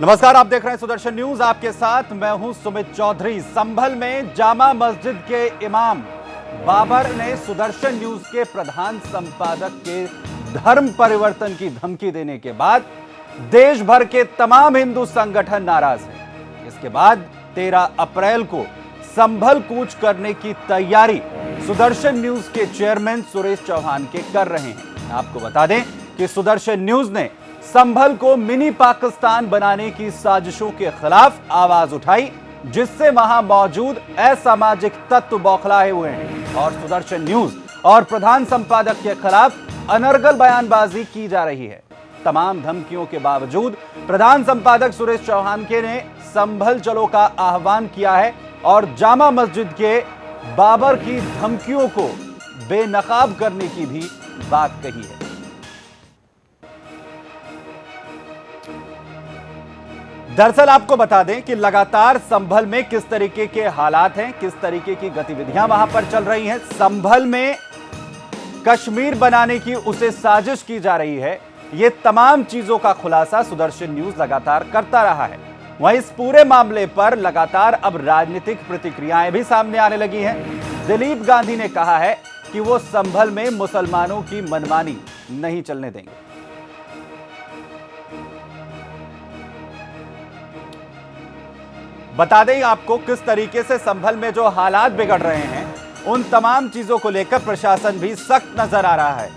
नमस्कार, आप देख रहे हैं सुदर्शन न्यूज। आपके साथ मैं हूं सुमित चौधरी। संभल में जामा मस्जिद के इमाम बाबर ने सुदर्शन न्यूज के प्रधान संपादक के धर्म परिवर्तन की धमकी देने के बाद देश भर के तमाम हिंदू संगठन नाराज हैं। इसके बाद 13 अप्रैल को संभल कूच करने की तैयारी सुदर्शन न्यूज के चेयरमैन सुरेश चौहान के कर रहे हैं। आपको बता दें कि सुदर्शन न्यूज ने संभल को मिनी पाकिस्तान बनाने की साजिशों के खिलाफ आवाज उठाई, जिससे वहां मौजूद असामाजिक तत्व बौखलाए हुए हैं और सुदर्शन न्यूज और प्रधान संपादक के खिलाफ अनर्गल बयानबाजी की जा रही है। तमाम धमकियों के बावजूद प्रधान संपादक सुरेश चौहान के ने संभल चलो का आह्वान किया है और जामा मस्जिद के बाबर की धमकियों को बेनकाब करने की भी बात कही है। दरअसल आपको बता दें कि लगातार संभल में किस तरीके के हालात हैं, किस तरीके की गतिविधियां वहां पर चल रही हैं। संभल में कश्मीर बनाने की उसे साजिश की जा रही है। ये तमाम चीजों का खुलासा सुदर्शन न्यूज लगातार करता रहा है। वहीं इस पूरे मामले पर लगातार अब राजनीतिक प्रतिक्रियाएं भी सामने आने लगी हैं। दिलीप गांधी ने कहा है कि वो संभल में मुसलमानों की मनमानी नहीं चलने देंगे। बता दें आपको किस तरीके से संभल में जो हालात बिगड़ रहे हैं, उन तमाम चीजों को लेकर प्रशासन भी सख्त नजर आ रहा है।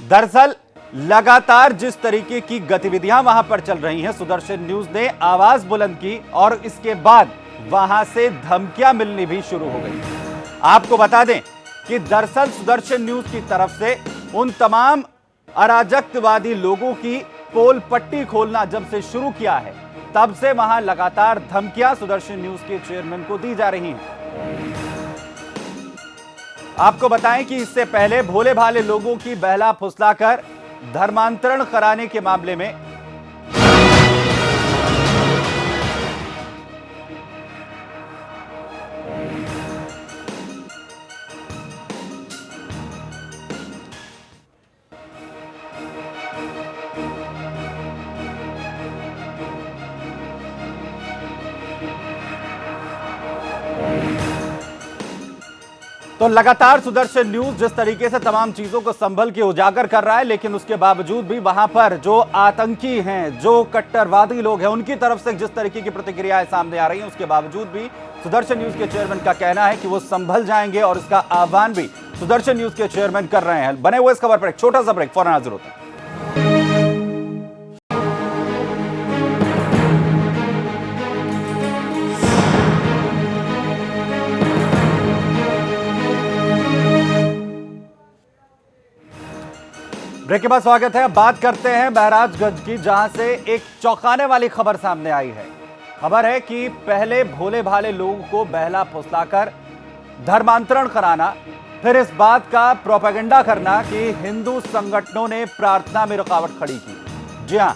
दरअसल लगातार जिस तरीके की गतिविधियां वहां पर चल रही हैं, सुदर्शन न्यूज ने आवाज बुलंद की और इसके बाद वहां से धमकियां मिलनी भी शुरू हो गई। आपको बता दें कि दरअसल सुदर्शन न्यूज की तरफ से उन तमाम अराजकवादी लोगों की पोल पट्टी खोलना जब से शुरू किया है, तब से वहां लगातार धमकियां सुदर्शन न्यूज के चेयरमैन को दी जा रही हैं। आपको बताएं कि इससे पहले भोले भाले लोगों की बहला फुसलाकर धर्मांतरण कराने के मामले में तो लगातार सुदर्शन न्यूज जिस तरीके से तमाम चीजों को संभल के उजागर कर रहा है, लेकिन उसके बावजूद भी वहां पर जो आतंकी हैं, जो कट्टरवादी लोग हैं, उनकी तरफ से जिस तरीके की प्रतिक्रियाएं सामने आ रही हैं, उसके बावजूद भी सुदर्शन न्यूज के चेयरमैन का कहना है कि वो संभल जाएंगे और इसका आह्वान भी सुदर्शन न्यूज के चेयरमैन कर रहे हैं। बने हुए इस खबर पर एक छोटा सा ब्रेक, फौरन हाजिर होता है। ब्रेक के बाद स्वागत है। बात करते हैं महराजगंज की, जहां से एक चौंकाने वाली खबर सामने आई है। खबर है कि पहले भोले भाले लोगों को बहला फुसलाकर धर्मांतरण कराना, फिर इस बात का प्रोपेगेंडा करना कि हिंदू संगठनों ने प्रार्थना में रुकावट खड़ी की। जी हां,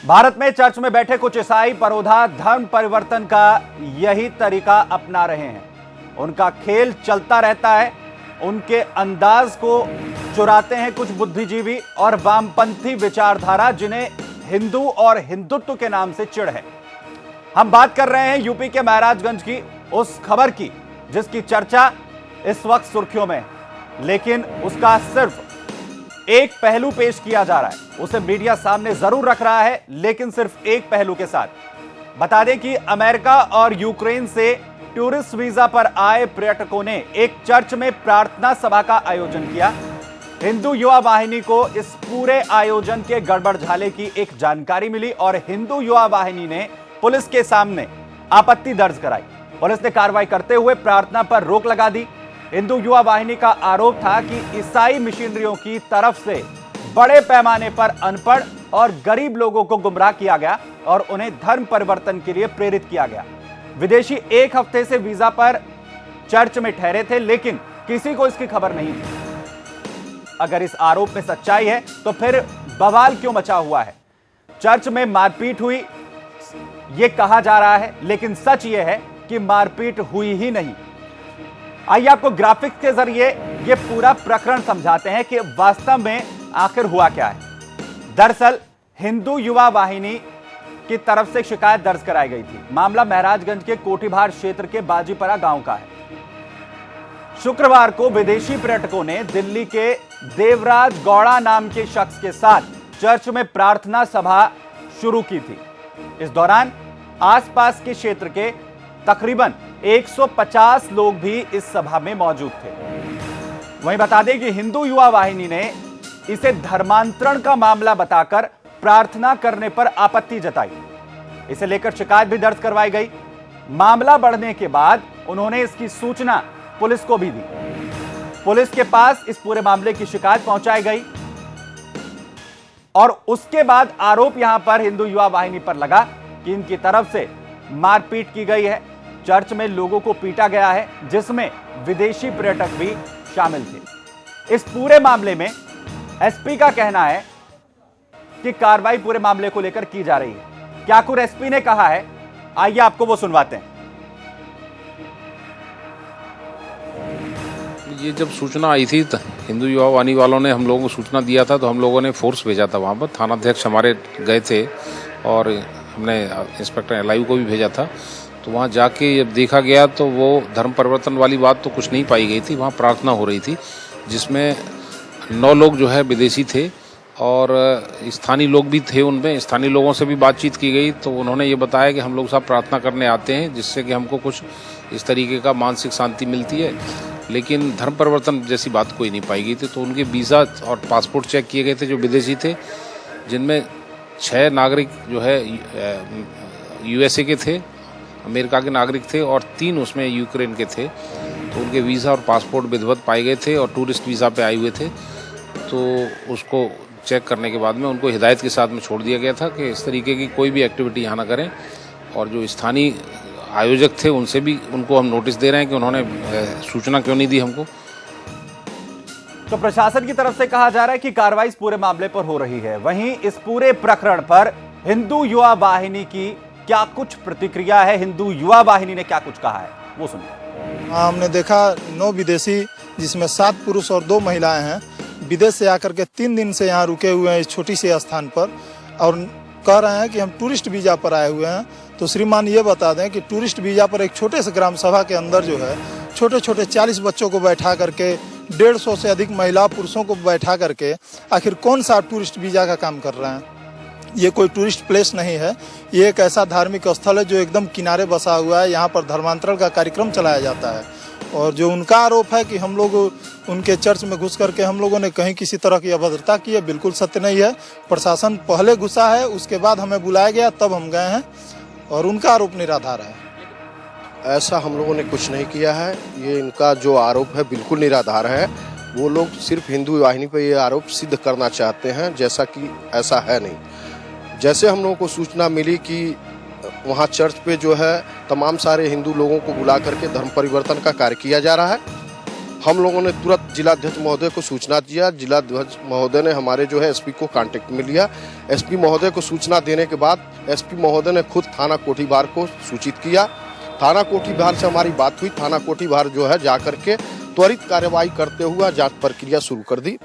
भारत में चर्च में बैठे कुछ ईसाई परोधा धर्म परिवर्तन का यही तरीका अपना रहे हैं। उनका खेल चलता रहता है। उनके अंदाज को चुराते हैं कुछ बुद्धिजीवी और वामपंथी विचारधारा, जिन्हें हिंदू और हिंदुत्व के नाम से चिढ़ है। हम बात कर रहे हैं यूपी के महराजगंज की उस खबर की जिसकी चर्चा इस वक्त सुर्खियों में है, लेकिन उसका सिर्फ एक पहलू पेश किया जा रहा है। उसे मीडिया सामने जरूर रख रहा है, लेकिन सिर्फ एक पहलू के साथ। बता दें कि अमेरिका और यूक्रेन से टूरिस्ट वीजा पर आए पर्यटकों ने एक चर्च में प्रार्थना सभा का आयोजन किया। हिंदू युवा वाहिनी को इस पूरे आयोजन के गड़बड़झाले की एक जानकारी मिली और हिंदू युवा वाहिनी ने पुलिस के सामने आपत्ति दर्ज कराई। पुलिस ने कार्रवाई करते हुए प्रार्थना पर रोक लगा दी। हिंदू युवा वाहिनी का आरोप था कि ईसाई मिशनरियों की तरफ से बड़े पैमाने पर अनपढ़ और गरीब लोगों को गुमराह किया गया और उन्हें धर्म परिवर्तन के लिए प्रेरित किया गया। विदेशी एक हफ्ते से वीजा पर चर्च में ठहरे थे, लेकिन किसी को इसकी खबर नहीं थी। अगर इस आरोप में सच्चाई है तो फिर बवाल क्यों मचा हुआ है? चर्च में मारपीट हुई यह कहा जा रहा है, लेकिन सच यह है कि मारपीट हुई ही नहीं। आइए आपको ग्राफिक्स के जरिए यह पूरा प्रकरण समझाते हैं कि वास्तव में आखिर हुआ क्या है। दरअसल हिंदू युवा वाहिनी की तरफ से शिकायत दर्ज कराई गई थी। मामला महराजगंज के कोठीभार क्षेत्र के बाजीपरा गांव का है। शुक्रवार को विदेशी पर्यटकों ने दिल्ली के देवराज गौड़ा नाम के शख्स के साथ चर्च में प्रार्थना सभा शुरू की थी। इस दौरान आसपास के क्षेत्र के तकरीबन 150 लोग भी इस सभा में मौजूद थे। वहीं बता दें कि हिंदू युवा वाहिनी ने इसे धर्मांतरण का मामला बताकर प्रार्थना करने पर आपत्ति जताई। इसे लेकर शिकायत भी दर्ज करवाई गई। मामला बढ़ने के बाद उन्होंने इसकी सूचना पुलिस को भी दी। पुलिस के पास इस पूरे मामले की शिकायत पहुंचाई गई और उसके बाद आरोप यहां पर हिंदू युवा वाहिनी पर लगा कि इनकी तरफ से मारपीट की गई है। चर्च में लोगों को पीटा गया है, जिसमें विदेशी पर्यटक भी शामिल थे। इस पूरे मामले में एसपी का कहना है कि कार्रवाई पूरे मामले को लेकर की जा रही है। क्या कुछ एसपी ने कहा है, आइए आपको वो सुनवाते हैं। ये जब सूचना आई थी तो हिंदू युवा वाहिनी वालों ने हम लोगों को सूचना दिया था, तो हम लोगों ने फोर्स भेजा था वहाँ पर। थानाध्यक्ष हमारे गए थे और हमने इंस्पेक्टर एलआईयू को भी भेजा था। तो वहाँ जाके जब देखा गया तो वो धर्म परिवर्तन वाली बात तो कुछ नहीं पाई गई थी। वहाँ प्रार्थना हो रही थी जिसमें 9 लोग जो है विदेशी थे और स्थानीय लोग भी थे। उनमें स्थानीय लोगों से भी बातचीत की गई तो उन्होंने ये बताया कि हम लोग सब प्रार्थना करने आते हैं जिससे कि हमको कुछ इस तरीके का मानसिक शांति मिलती है, लेकिन धर्म परिवर्तन जैसी बात कोई नहीं पाई गई थी। तो उनके वीज़ा और पासपोर्ट चेक किए गए थे जो विदेशी थे, जिनमें 6 नागरिक जो है यूएसए के थे, अमेरिका के नागरिक थे और 3 उसमें यूक्रेन के थे। तो उनके वीज़ा और पासपोर्ट विधिवत पाए गए थे और टूरिस्ट वीज़ा पे आए हुए थे। तो उसको चेक करने के बाद में उनको हिदायत के साथ में छोड़ दिया गया था कि इस तरीके की कोई भी एक्टिविटी यहाँ ना करें। और जो स्थानीय आयोजक थे उनसे भी उनको हम नोटिस दे रहे हैं कि उन्होंने सूचना क्यों नहीं दी हमको। तो प्रशासन की तरफ से कहा जा रहा है कि कार्रवाई इस पूरे मामले पर हो रही है। वहीं इस पूरे प्रकरण पर हिंदू युवा वाहिनी की क्या कुछ प्रतिक्रिया है, हिंदू युवा वाहिनी ने क्या कुछ कहा है, वो सुनिए। हमने देखा 9 विदेशी जिसमें 7 पुरुष और 2 महिलाएं हैं, विदेश से आकर के 3 दिन से यहाँ रुके हुए हैं इस छोटी सी स्थान पर और कह रहे हैं कि हम टूरिस्ट वीज़ा पर आए हुए हैं। तो श्रीमान ये बता दें कि टूरिस्ट वीज़ा पर एक छोटे से ग्राम सभा के अंदर जो है छोटे छोटे 40 बच्चों को बैठा करके 150 से अधिक महिला पुरुषों को बैठा करके आखिर कौन सा टूरिस्ट वीज़ा का काम कर रहे हैं। ये कोई टूरिस्ट प्लेस नहीं है, ये एक ऐसा धार्मिक स्थल है जो एकदम किनारे बसा हुआ है। यहाँ पर धर्मांतरण का कार्यक्रम चलाया जाता है और जो उनका आरोप है कि हम लोग उनके चर्च में घुस करके हम लोगों ने कहीं किसी तरह की अभद्रता की है, बिल्कुल सत्य नहीं है। प्रशासन पहले घुसा है, उसके बाद हमें बुलाया गया तब हम गए हैं और उनका आरोप निराधार है। ऐसा हम लोगों ने कुछ नहीं किया है। ये इनका जो आरोप है बिल्कुल निराधार है। वो लोग सिर्फ हिंदू वाहिनी पर ये आरोप सिद्ध करना चाहते हैं, जैसा कि ऐसा है नहीं। जैसे हम लोगों को सूचना मिली कि वहाँ चर्च पे जो है तमाम सारे हिंदू लोगों को बुला करके धर्म परिवर्तन का कार्य किया जा रहा है, हम लोगों ने तुरंत जिलाध्यक्ष महोदय को सूचना दिया। जिलाध्यक्ष महोदय ने हमारे जो है एसपी को कांटेक्ट में लिया। एसपी महोदय को सूचना देने के बाद एसपी महोदय ने खुद थाना कोठीभार को सूचित किया। थाना कोठीभार से हमारी बात हुई। थाना कोठीभार जो है जा करके त्वरित कार्रवाई करते हुए जांच प्रक्रिया शुरू कर दी।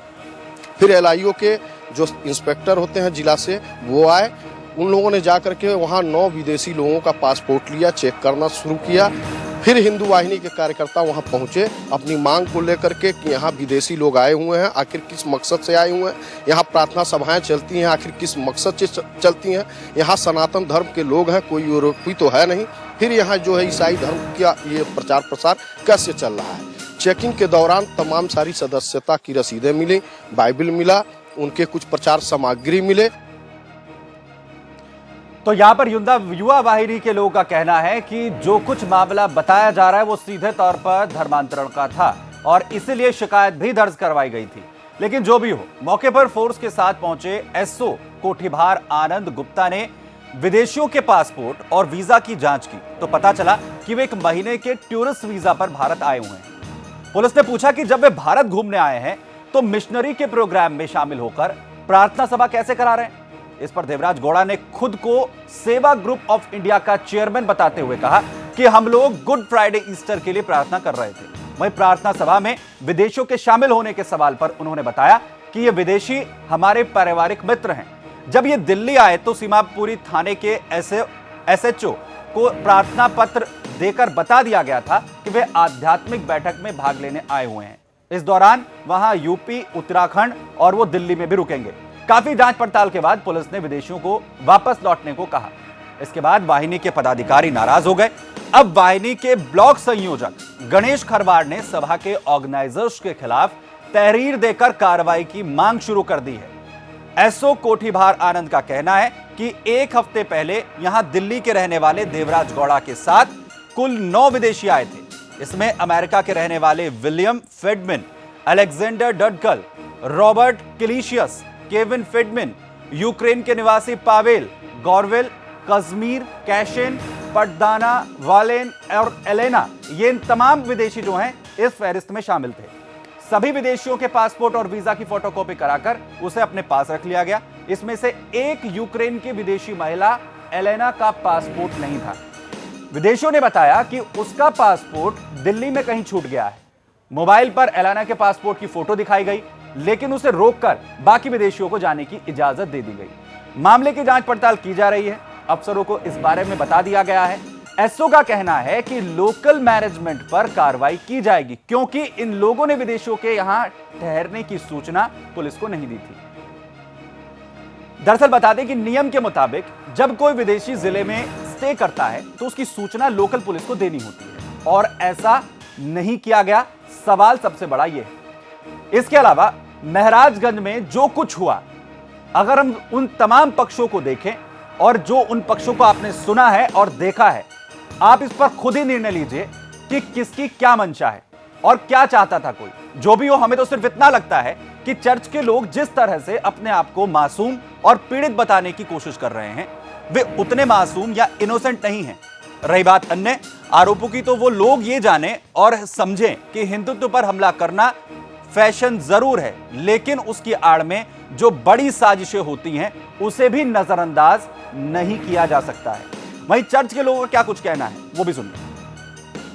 फिर एलआईओ के जो इंस्पेक्टर होते हैं जिला से वो आए। उन लोगों ने जा करके वहाँ 9 विदेशी लोगों का पासपोर्ट लिया, चेक करना शुरू किया। फिर हिंदू वाहिनी के कार्यकर्ता वहाँ पहुँचे अपनी मांग को लेकर के कि यहाँ विदेशी लोग आए हुए हैं, आखिर किस मकसद से आए हुए हैं, यहाँ प्रार्थना सभाएं चलती हैं आखिर किस मकसद से चलती हैं, यहाँ सनातन धर्म के लोग हैं, कोई यूरोपी तो है नहीं, फिर यहाँ जो है ईसाई धर्म का ये प्रचार प्रसार कैसे चल रहा है। चेकिंग के दौरान तमाम सारी सदस्यता की रसीदें मिली, बाइबल मिला, उनके कुछ प्रचार सामग्री मिले। तो यहां पर युवा वाहिनी के लोगों का कहना है कि जो कुछ मामला बताया जा रहा है वो सीधे तौर पर धर्मांतरण का था और इसीलिए शिकायत भी दर्ज करवाई गई थी। लेकिन जो भी हो, मौके पर फोर्स के साथ पहुंचे एसओ कोठीभार आनंद गुप्ता ने विदेशियों के पासपोर्ट और वीजा की जांच की तो पता चला कि वे 1 महीने के टूरिस्ट वीजा पर भारत आए हुए हैं। पुलिस ने पूछा कि जब वे भारत घूमने आए हैं तो मिशनरी के प्रोग्राम में शामिल होकर प्रार्थना सभा कैसे करा रहे हैं। इस पर देवराज गौड़ा ने खुद को सेवा ग्रुप ऑफ इंडिया का चेयरमैन बताते हुए कहा कि हम लोग गुड फ्राइडे ईस्टर के लिए प्रार्थना कर रहे थे। वहीं प्रार्थना सभा में विदेशियों के शामिल होने के सवाल पर उन्होंने बताया कि ये विदेशी हमारे पारिवारिक मित्र हैं, जब ये दिल्ली आए तो सीमापुरी थाने के एसएचओ को प्रार्थना पत्र देकर बता दिया गया था कि वे आध्यात्मिक बैठक में भाग लेने आए हुए हैं। इस दौरान वहां यूपी, उत्तराखंड और वो दिल्ली में भी रुकेंगे। काफी जांच पड़ताल के बाद पुलिस ने विदेशियों को वापस लौटने को कहा। इसके बाद वाहिनी के पदाधिकारी नाराज हो गए। अब वाहिनी के ब्लॉक संयोजक गणेश खरवाड़ ने सभा के ऑर्गेनाइजर्स के खिलाफ तहरीर देकर कार्रवाई की मांग शुरू कर दी है। एसओ कोठीभार आनंद का कहना है कि एक हफ्ते पहले यहां दिल्ली के रहने वाले देवराज गौड़ा के साथ कुल 9 विदेशी आए थे। इसमें अमेरिका के रहने वाले विलियम फेडमिन, अलेक्जेंडर डडकल, रॉबर्ट किलिशियस, केविन फेडमिन, यूक्रेन के निवासी पावेल गॉरवेल, कश्मीर, कैशिन, पटदाना, वालेन और एलेना, ये इन तमाम विदेशी जो हैं इस फहरिस्त में शामिल थे। सभी विदेशियों के पासपोर्ट और वीजा की फोटोकॉपी कराकर उसे अपने पास रख लिया गया। इसमें से एक यूक्रेन की विदेशी महिला एलेना का पासपोर्ट नहीं था। विदेशियों ने बताया कि उसका पासपोर्ट दिल्ली में कहीं छूट गया है। मोबाइल पर एलेना के पासपोर्ट की फोटो दिखाई गई, लेकिन उसे रोककर बाकी विदेशियों को जाने की इजाजत दे दी गई। मामले की जांच पड़ताल की जा रही है। अफसरों को इस बारे में बता दिया गया है। एसओ का कहना है कि लोकल मैनेजमेंट पर कार्रवाई की जाएगी, क्योंकि इन लोगों ने विदेशियों के यहां ठहरने की सूचना पुलिस को नहीं दी थी। दरअसल बता दें कि नियम के मुताबिक जब कोई विदेशी जिले में स्टे करता है तो उसकी सूचना लोकल पुलिस को देनी होती है, और ऐसा नहीं किया गया। सवाल सबसे बड़ा यह है। इसके अलावा महराजगंज में जो कुछ हुआ, अगर हम उन तमाम पक्षों को देखें और जो उन पक्षों को आपने सुना है और देखा है, आप इस पर खुद ही निर्णय लीजिए कि किसकी क्या मंशा है और क्या चाहता था कोई। जो भी हो, हमें तो सिर्फ इतना लगता है कि चर्च के लोग जिस तरह से अपने आप को मासूम और पीड़ित बताने की कोशिश कर रहे हैं, वे उतने मासूम या इनोसेंट नहीं हैं। रही बात अन्य आरोपों की, तो वो लोग ये जाने और समझें कि हिंदुत्व पर हमला करना फैशन जरूर है, लेकिन उसकी आड़ में जो बड़ी साजिशें होती हैं उसे भी नजरअंदाज नहीं किया जा सकता है। वहीं चर्च के लोगों का क्या कुछ कहना है, वो भी सुनिए।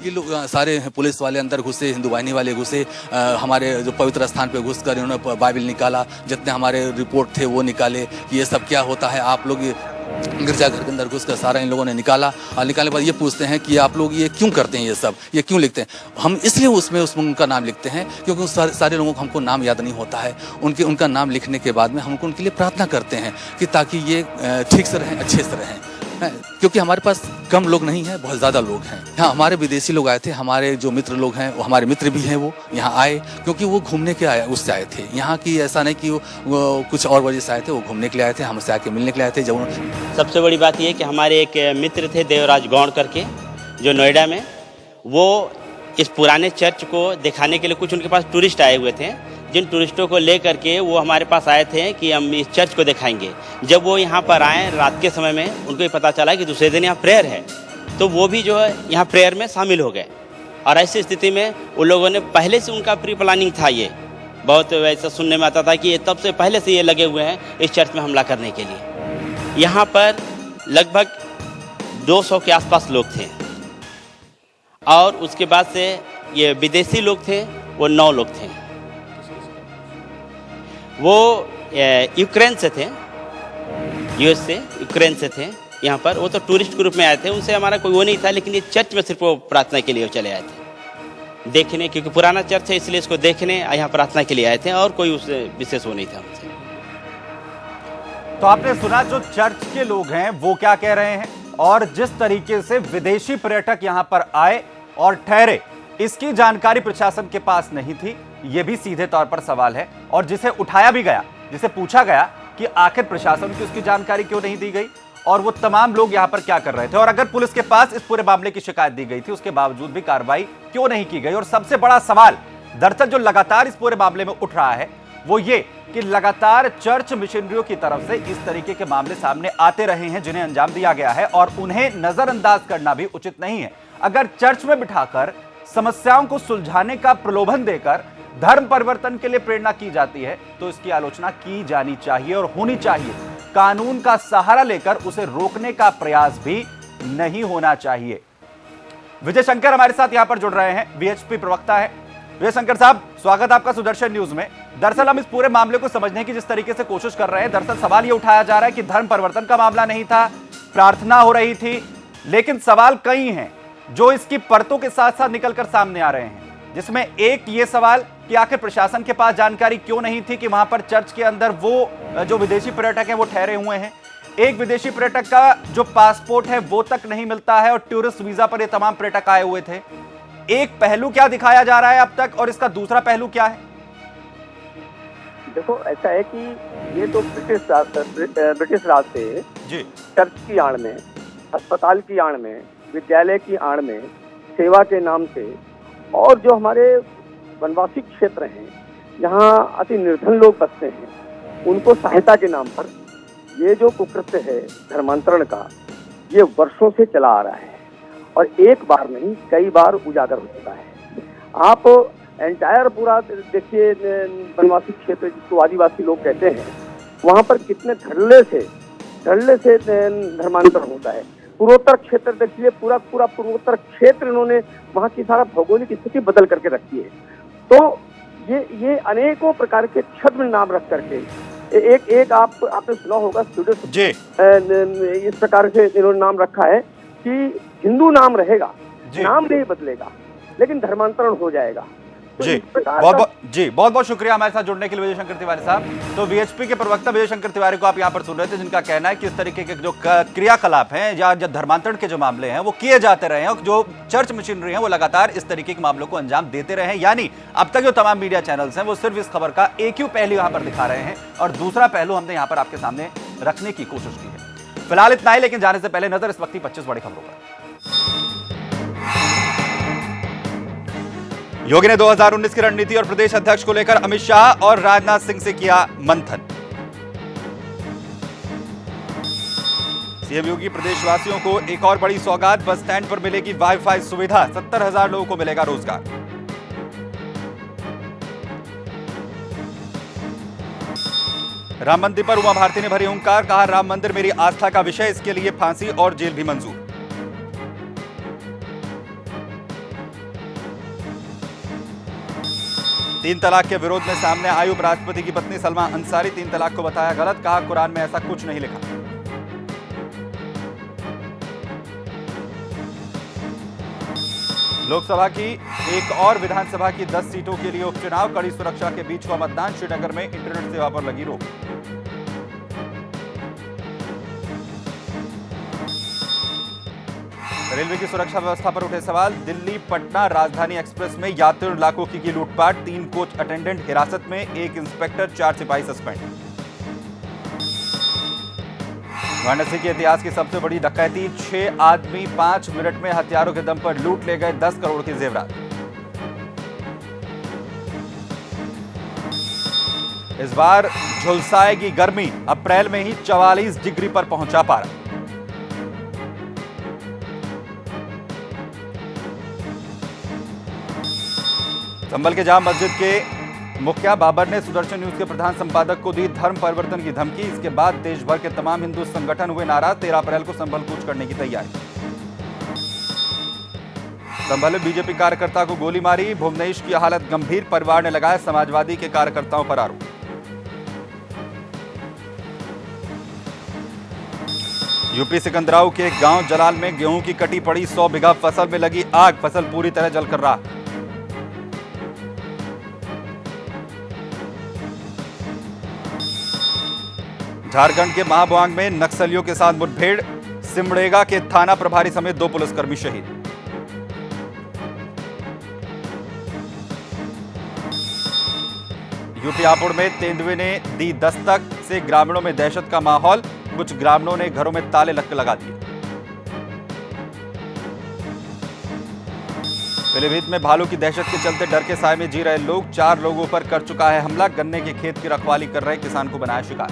ये लोग सारे पुलिस वाले अंदर घुसे, हिंदू वाहिनी वाले घुसे, हमारे जो पवित्र स्थान पे घुस कर इन्होंने बाइबल निकाला, जितने हमारे रिपोर्ट थे वो निकाले कि ये सब क्या होता है। आप लोग गिरजाघर के अंदर घुसकर सारा इन लोगों ने निकाला, और निकालने के बाद ये पूछते हैं कि आप लोग ये क्यों करते हैं, ये सब ये क्यों लिखते हैं। हम इसलिए उसमें उनका नाम लिखते हैं क्योंकि उस सारे लोगों को हमको नाम याद नहीं होता है। उनका नाम लिखने के बाद में हम उनके लिए प्रार्थना करते हैं कि ताकि ये ठीक से रहें, अच्छे से रहें, क्योंकि हमारे पास कम लोग नहीं हैं, बहुत ज़्यादा लोग हैं। यहाँ हमारे विदेशी लोग आए थे, हमारे जो मित्र लोग हैं वो हमारे मित्र भी हैं, वो यहाँ आए क्योंकि वो घूमने के उससे आए थे। यहाँ की ऐसा नहीं कि वो कुछ और वजह से आए थे, वो घूमने के लिए आए थे, हमसे आके मिलने के लिए आए थे। जब सबसे बड़ी बात ये है कि हमारे एक मित्र थे देवराज गौड़ करके, जो नोएडा में, वो इस पुराने चर्च को दिखाने के लिए कुछ उनके पास टूरिस्ट आए हुए थे, जिन टूरिस्टों को ले करके वो हमारे पास आए थे कि हम इस चर्च को दिखाएंगे। जब वो यहाँ पर आए रात के समय में, उनको ये पता चला कि दूसरे दिन यहाँ प्रेयर है, तो वो भी जो है यहाँ प्रेयर में शामिल हो गए। और ऐसी स्थिति में उन लोगों ने पहले से, उनका प्री प्लानिंग था, ये बहुत वैसा सुनने में आता था कि ये तब से पहले से ये लगे हुए हैं इस चर्च में हमला करने के लिए। यहाँ पर लगभग 200 के आसपास लोग थे, और उसके बाद से ये विदेशी लोग थे, वो 9 लोग थे। वो यूक्रेन से थे, यूएस से, यूक्रेन से थे यहाँ पर। वो तो टूरिस्ट ग्रुप में आए थे, उनसे हमारा कोई वो नहीं था, लेकिन ये चर्च में सिर्फ वो प्रार्थना के लिए चले आए थे, देखने, क्योंकि पुराना चर्च है इसलिए इसको देखने यहाँ प्रार्थना के लिए आए थे, और कोई उससे विशेष वो नहीं था उनसे। तो आपने सुना जो चर्च के लोग हैं वो क्या कह रहे हैं, और जिस तरीके से विदेशी पर्यटक यहां पर आए और ठहरे, इसकी जानकारी प्रशासन के पास नहीं थी। यह भी सीधे तौर पर सवाल है, और जिसे उठाया भी गया, जिसे पूछा गया कि आखिर प्रशासन की उसकी जानकारी क्यों नहीं दी गई, और वो तमाम लोग यहां पर क्या कर रहे थे, और अगर पुलिस के पास इस पूरे मामले की शिकायत दी गई थी, उसके बावजूद भी कार्रवाई क्यों नहीं की गई। और सबसे बड़ा सवाल दरअसल जो लगातार इस पूरे मामले में उठ रहा है वो ये कि लगातार चर्च मिशनरियों की तरफ से इस तरीके के मामले सामने आते रहे हैं, जिन्हें अंजाम दिया गया है, और उन्हें नजरअंदाज करना भी उचित नहीं है। अगर चर्च में बिठाकर समस्याओं को सुलझाने का प्रलोभन देकर धर्म परिवर्तन के लिए प्रेरणा की जाती है, तो इसकी आलोचना की जानी चाहिए और होनी चाहिए। कानून का सहारा लेकर उसे रोकने का प्रयास भी नहीं होना चाहिए। विजय शंकर हमारे साथ यहां पर जुड़ रहे हैं, वीएचपी प्रवक्ता है। विजय शंकर साहब, स्वागत आपका सुदर्शन न्यूज में। दरअसल हम इस पूरे मामले को समझने की जिस तरीके से कोशिश कर रहे हैं, दरअसल सवाल ये उठाया जा रहा है कि धर्म परिवर्तन का मामला नहीं था, प्रार्थना हो रही थी, लेकिन सवाल कई हैं जो इसकी परतों के साथ साथ निकलकर सामने आ रहे हैं, जिसमें एक ये सवाल कि आखिर प्रशासन के पास जानकारी क्यों नहीं थी कि वहां पर चर्च के अंदर वो जो विदेशी पर्यटक हैं वो ठहरे हुए हैं। एक विदेशी पर्यटक का जो पासपोर्ट है वो तक नहीं मिलता है और टूरिस्ट वीजा पर ये तमाम पर्यटक आए हुए थे। एक पहलू क्या दिखाया जा रहा है अब तक और इसका दूसरा पहलू क्या है? देखो, ऐसा है कि ये तो ब्रिटिश राज से जी चर्च की आड़ में, अस्पताल की आड़ में, विद्यालय की आड़ में, सेवा के नाम से, और जो हमारे वनवासी क्षेत्र हैं जहाँ अति निर्धन लोग बसते हैं, उनको सहायता के नाम पर ये जो कुकृत्य है धर्मांतरण का, ये वर्षों से चला आ रहा है और एक बार नहीं कई बार उजागर हो चुका है। आप एंटायर पूरा देखिए, वनवासी क्षेत्र जिसको आदिवासी लोग कहते हैं, वहाँ पर कितने धड़ल्ले से धर्मांतरण होता है। पूर्वोत्तर क्षेत्र देखिए, पूरा पूर्वोत्तर क्षेत्र इन्होंने वहाँ की सारा भौगोलिक स्थिति बदल करके रखी है। तो ये अनेकों प्रकार के छद्म नाम रख करके एक आपने सुना होगा स्टूडेंट इस प्रकार से इन्होंने नाम रखा है कि हिंदू नाम रहेगा, नाम नहीं बदलेगा, लेकिन धर्मांतरण हो जाएगा। तो जी बहुत बहुत शुक्रिया हमारे साथ जुड़ने के लिए विजय शंकर तिवारी साहब। तो वीएचपी के प्रवक्ता विजय शंकर तिवारी को आप यहां पर सुन रहे थे, जिनका कहना है कि इस तरीके के जो क्रियाकलाप हैं या जो धर्मांतरण के जो मामले हैं वो किए जाते रहे हैं और जो चर्च मशीनरी है वो लगातार इस तरीके के मामलों को अंजाम देते रहे हैं। यानी अब तक जो तमाम मीडिया चैनल्स हैं वो सिर्फ इस खबर का एक ही पहलू यहां पर दिखा रहे हैं और दूसरा पहलू हमने यहां पर आपके सामने रखने की कोशिश की है। फिलहाल इतना ही, लेकिन जाने से पहले नजर इस वक्त की 25 बड़ी खबरों पर। योगी ने 2019 की रणनीति और प्रदेश अध्यक्ष को लेकर अमित शाह और राजनाथ सिंह से किया मंथन। सीएम योगी प्रदेशवासियों को एक और बड़ी सौगात, बस स्टैंड पर मिलेगी वाईफाई सुविधा, 70,000 लोगों को मिलेगा रोजगार। राम मंदिर पर उमा भारती ने भरी हुंकार, कहा राम मंदिर मेरी आस्था का विषय, इसके लिए फांसी और जेल भी मंजूर। तीन तलाक के विरोध में सामने आई उपराष्ट्रपति की पत्नी सलमा अंसारी, तीन तलाक को बताया गलत, कहा कुरान में ऐसा कुछ नहीं लिखा। लोकसभा की एक और विधानसभा की 10 सीटों के लिए उपचुनाव, कड़ी सुरक्षा के बीच हुआ मतदान, श्रीनगर में इंटरनेट सेवा पर लगी रोक। रेलवे की सुरक्षा व्यवस्था पर उठे सवाल, दिल्ली पटना राजधानी एक्सप्रेस में यात्रियों लाखों की लूटपाट, 3 कोच अटेंडेंट हिरासत में, 1 इंस्पेक्टर 4 सिपाही सस्पेंड। वाराणसी के इतिहास की सबसे बड़ी डकैती, 6 आदमी 5 मिनट में हथियारों के दम पर लूट ले गए 10 करोड़ के जेवरात। इस बार झुलसाएगी गर्मी, अप्रैल में ही 44 डिग्री पर पहुंचा पारा। संभल के जाम मस्जिद के मुखिया बाबर ने सुदर्शन न्यूज के प्रधान संपादक को दी धर्म परिवर्तन की धमकी, इसके बाद देश भर के तमाम हिंदू संगठन हुए नाराज, 13 अप्रैल को संभल कूच करने की तैयारी। संभल में बीजेपी कार्यकर्ता को गोली मारी, भुवनेश की हालत गंभीर, परिवार ने लगाया समाजवादी के कार्यकर्ताओं पर आरोप। यूपी सिकंदराऊ के गांव जलाल में गेहूं की कटी पड़ी 100 बीघा फसल में लगी आग, फसल पूरी तरह जलकर राख। झारखंड के महाबवांग में नक्सलियों के साथ मुठभेड़, सिमडेगा के थाना प्रभारी समेत 2 पुलिसकर्मी शहीद। यूपी हापुड़ में तेंदुए ने दी दस्तक, से ग्रामीणों में दहशत का माहौल, कुछ ग्रामीणों ने घरों में ताले लगा दिए। पीलीभीत में भालू की दहशत के चलते डर के साए में जी रहे लोग, 4 लोगों पर कर चुका है हमला, गन्ने के खेत की रखवाली कर रहे किसान को बनाया शिकार।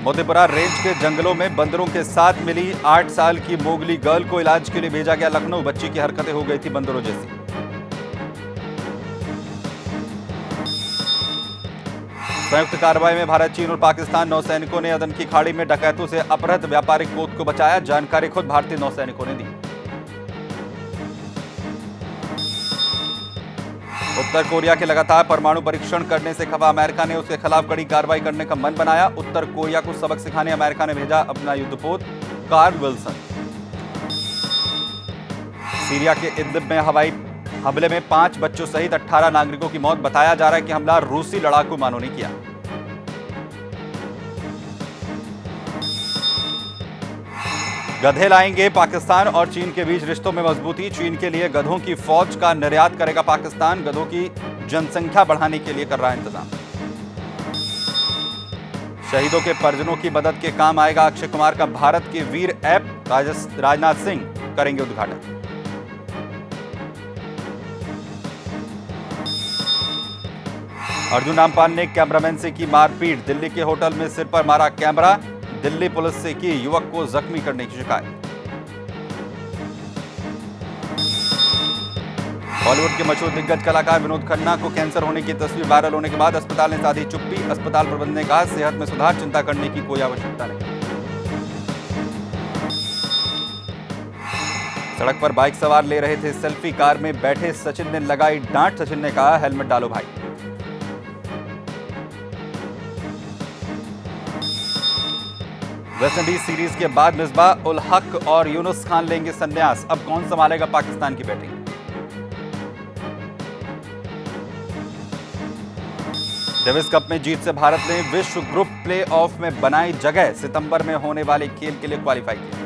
मोतीपुरा रेंज के जंगलों में बंदरों के साथ मिली 8 साल की मोगली गर्ल को इलाज के लिए भेजा गया लखनऊ, बच्ची की हरकतें हो गई थी बंदरों जैसी। संयुक्त कार्रवाई में भारत, चीन और पाकिस्तान नौसैनिकों ने अदन की खाड़ी में डकैतों से अपहृत व्यापारिक पोत को बचाया, जानकारी खुद भारतीय नौसैनिकों ने दी। उत्तर कोरिया के लगातार परमाणु परीक्षण करने से खफा अमेरिका ने उसके खिलाफ कड़ी कार्रवाई करने का मन बनाया। उत्तर कोरिया को सबक सिखाने अमेरिका ने भेजा अपना युद्धपोत कार्ल विल्सन। सीरिया के इदलिब में हवाई हमले में 5 बच्चों सहित 18 नागरिकों की मौत। बताया जा रहा है कि हमला रूसी लड़ाकू विमानों ने किया। गधे लाएंगे पाकिस्तान और चीन के बीच रिश्तों में मजबूती। चीन के लिए गधों की फौज का निर्यात करेगा पाकिस्तान। गधों की जनसंख्या बढ़ाने के लिए कर रहा है इंतजाम। शहीदों के परिजनों की मदद के काम आएगा अक्षय कुमार का भारत के वीर ऐप। राजनाथ सिंह करेंगे उद्घाटन। अर्जुन रामपाल ने कैमरामैन से की मारपीट। दिल्ली के होटल में सिर पर मारा कैमरा। दिल्ली पुलिस से की युवक को जख्मी करने की शिकायत। बॉलीवुड के मशहूर दिग्गज कलाकार विनोद खन्ना को कैंसर होने की तस्वीर वायरल होने के बाद अस्पताल ने साधी चुप्पी। अस्पताल प्रबंधन ने कहा सेहत में सुधार, चिंता करने की कोई आवश्यकता नहीं। सड़क पर बाइक सवार ले रहे थे सेल्फी। कार में बैठे सचिन ने लगाई डांट। सचिन ने कहा हेलमेट डालो भाई। वेस्टइंडीज सीरीज के बाद मिसबाह उल हक और यूनुस खान लेंगे संन्यास। अब कौन संभालेगा पाकिस्तान की बैटिंग? डेविस कप में जीत से भारत ने विश्व ग्रुप प्ले ऑफ में बनाई जगह। सितंबर में होने वाले खेल के लिए क्वालिफाई किया।